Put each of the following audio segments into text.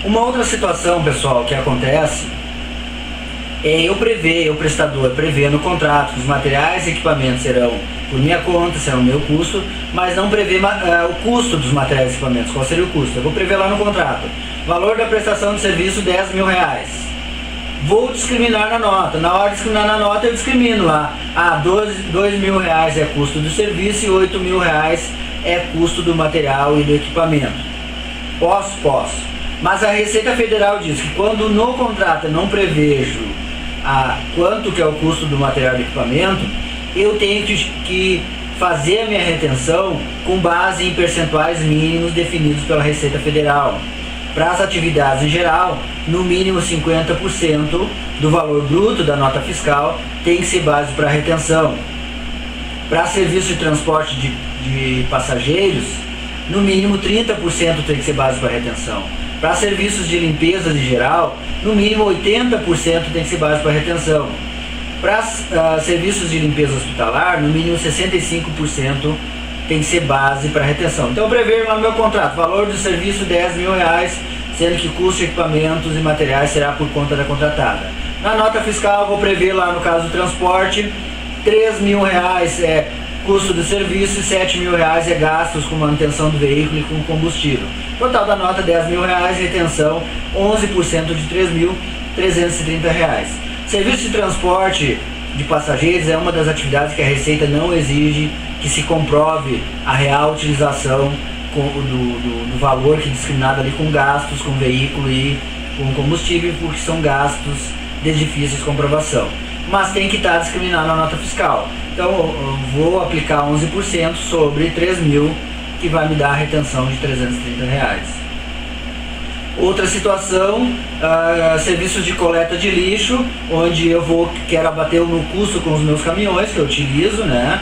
Uma outra situação, pessoal, que acontece é o prestador prevê no contrato que os materiais e equipamentos serão por minha conta, serão meu custo, mas não prevê o custo dos materiais e equipamentos. Qual seria o custo? Eu vou prever lá no contrato. Valor da prestação de serviço R$10.000. Vou discriminar na nota. Na hora de discriminar na nota, eu discrimino lá. R$2.000 é custo do serviço e R$8.000 é custo do material e do equipamento. Posso. Mas a Receita Federal diz que quando no contrato eu não prevejo quanto que é o custo do material e do equipamento, eu tenho que fazer a minha retenção com base em percentuais mínimos definidos pela Receita Federal. Para as atividades em geral, no mínimo 50% do valor bruto da nota fiscal tem que ser base para retenção. Para serviço de transporte de passageiros, no mínimo 30% tem que ser base para retenção. Para serviços de limpeza em geral, no mínimo 80% tem que ser base para retenção. Para serviços de limpeza hospitalar, no mínimo 65% tem que ser base para retenção. Então eu prevejo lá no meu contrato, valor do serviço R$10.000, sendo que custo de equipamentos e materiais será por conta da contratada. Na nota fiscal eu vou prever lá no caso do transporte, R$3.000 é custo do serviço e R$7.000 é gastos com manutenção do veículo e com combustível. Total da nota R$10.000, retenção 11% de R$3.330. Serviço de transporte de passageiros é uma das atividades que a Receita não exige que se comprove a real utilização do valor que é discriminado ali com gastos, com veículo e com combustível, porque são gastos de difícil comprovação. Mas tem que estar discriminado na nota fiscal. Então eu vou aplicar 11% sobre 3.000, que vai me dar a retenção de R$330. Outra situação, serviços de coleta de lixo, onde eu quero abater o meu custo com os meus caminhões que eu utilizo, né?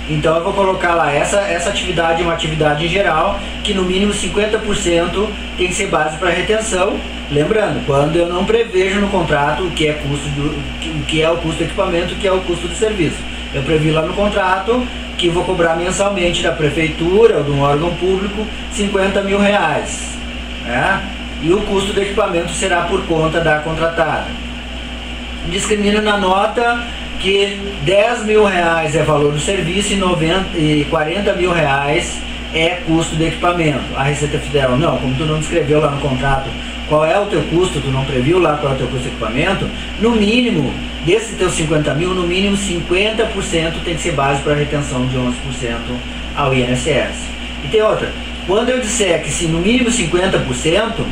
Então eu vou colocar lá, essa atividade é uma atividade em geral, que no mínimo 50% tem que ser base para retenção. Lembrando, quando eu não prevejo no contrato o que é o custo do equipamento, o que é o custo do serviço. Eu previ lá no contrato que vou cobrar mensalmente da prefeitura ou de um órgão público R$50.000, né? E o custo do equipamento será por conta da contratada. Discrimino na nota que R$10.000 é valor do serviço e R$40.000 é custo do equipamento. A Receita Federal, não, como tu não descreveu lá no contrato qual é o teu custo, tu não previu lá qual é o teu custo de equipamento, no mínimo, desse teu R$50.000, no mínimo 50% tem que ser base para retenção de 11% ao INSS. E tem outra, quando eu disser que se no mínimo 50%,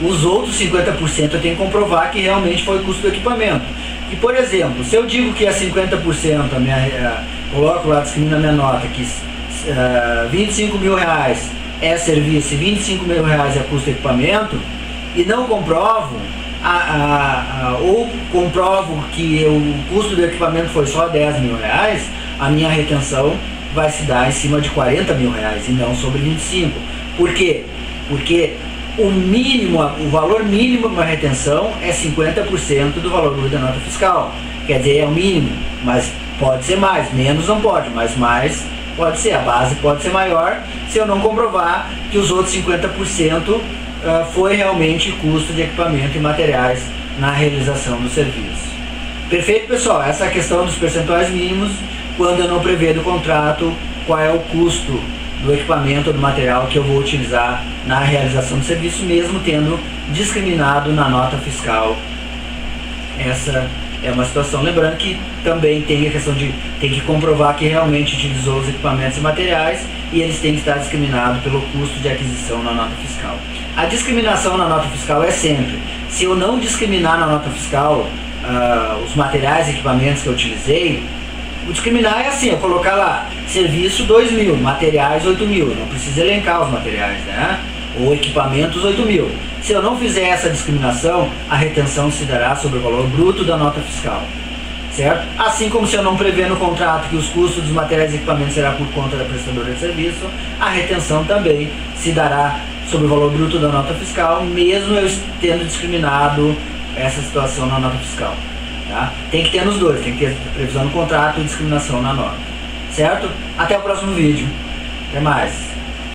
os outros 50% eu tenho que comprovar que realmente foi o custo do equipamento. E, por exemplo, se eu digo que é 50%, coloco lá, discrimino na minha nota, que R$25.000 é serviço e R$25.000 é custo do equipamento, e não comprovo, ou comprovo que o custo do equipamento foi só R$10.000, a minha retenção vai se dar em cima de R$40.000 e não sobre 25. Por quê? Porque o valor mínimo de uma retenção é 50% do valor bruto da nota fiscal. Quer dizer, é o mínimo, mas pode ser mais, menos não pode, mas mais pode ser. A base pode ser maior se eu não comprovar que os outros 50% foi realmente custo de equipamento e materiais na realização do serviço. Perfeito, pessoal? Essa é a questão dos percentuais mínimos, quando eu não prever do contrato qual é o custo do equipamento ou do material que eu vou utilizar na realização do serviço, mesmo tendo discriminado na nota fiscal. Essa é uma situação. Lembrando que também tem a questão de tem que comprovar que realmente utilizou os equipamentos e materiais, e eles têm que estar discriminados pelo custo de aquisição na nota fiscal. A discriminação na nota fiscal é sempre, se eu não discriminar na nota fiscal os materiais e equipamentos que eu utilizei, o discriminar é assim, eu colocar lá, serviço R$2.000, materiais R$8.000, não precisa elencar os materiais, né? Ou equipamentos R$8.000. Se eu não fizer essa discriminação, a retenção se dará sobre o valor bruto da nota fiscal, certo? Assim como se eu não prever no contrato que os custos dos materiais e equipamentos será por conta da prestadora de serviço, a retenção também se dará sobre o valor bruto da nota fiscal, mesmo eu tendo discriminado essa situação na nota fiscal. Tá? Tem que ter nos dois, tem que ter previsão no contrato e discriminação na nota, certo? Até o próximo vídeo, até mais.